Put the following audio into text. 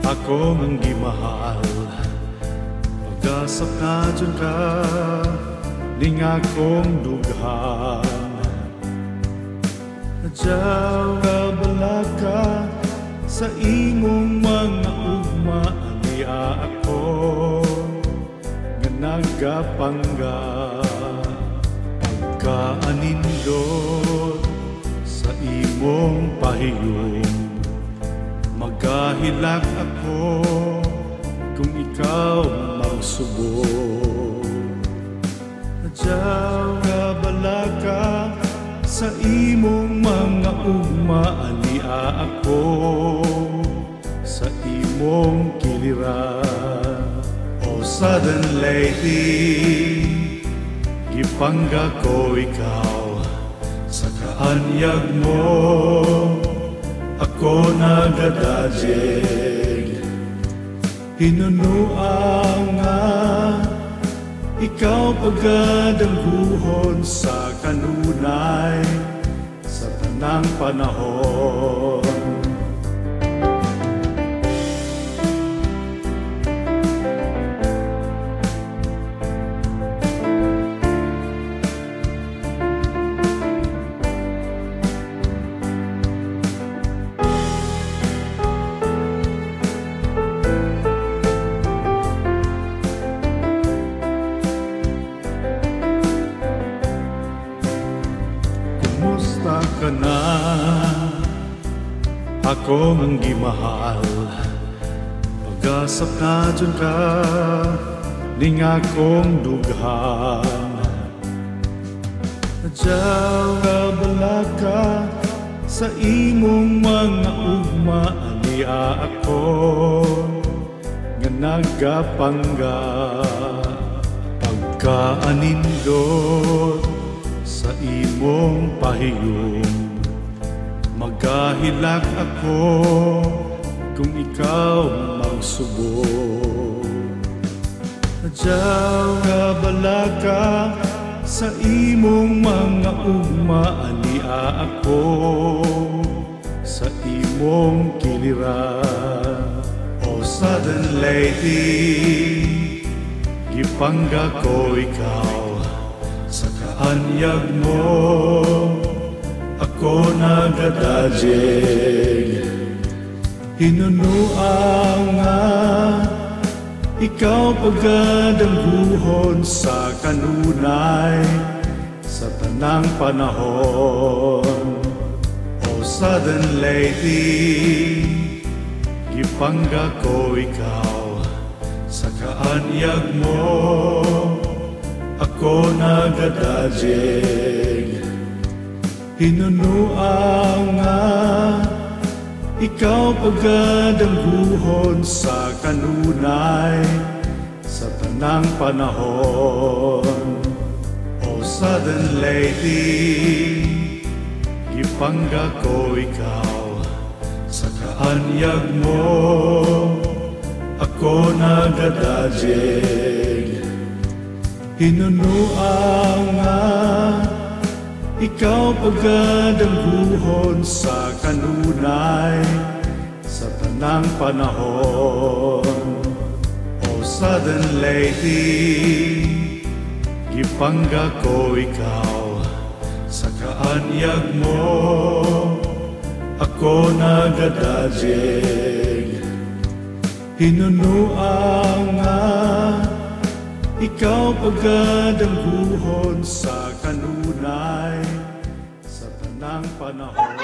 ako ang gimahal. Pag-asap na dyan ka, ning akong dughan. Nadyaw ka bala ka sa imong mga ugma, aniya ako nga nagapangga. Pagkaanindot sa imong pahiyong, magahilak ako kung ikaw magsubok. Nadyaw ka bala ka sa imong mga ugma, ania ako sa imong kiliran. O sudden lady, gipangga ko ikaw sa kaanyag mo, ako nagadadjeg. Hinunuang nga ikaw pagadangguhon sa kanunay sa tanang panahon. Kumusta ka na? Ako ang gimahal. Pag-asap na dyan ka, ning akong dughan. Nadyaw ka bala ka sa imong mga ugma, ania ako nga nagapangga. Pagkaanindot sa imong pahiyong, magahilak ako kung ikaw magsubok. Nadyaw ka bala ka sa imong mga ugma, ania ako sa imong kiliran. O sudden lady, gipangga ko ikaw sa kaanyag mo, ako nagadadjeg. Hinunuang nga ikaw pagadangguhon sa kanunay sa tanang panahon. O sudden lady, gipangga ko ikaw sa kaanyag mo, ako nagadadjeg. Hinunuang nga ikaw pagadangguhon sa kanunay sa tanang panahon. O sudden lady, gipangga ko ikaw sa kaanyag mo, ako nagadadjeg. Hinunuang nga ikaw pagadangguhon sa kanunay sa tanang panahon. O sudden lady, gipangga ko ikaw sa kaanyag mo, ako nagadadjeg. Hinunuang nga ikaw pagadangguhon sa kanunay sa tanang panahon.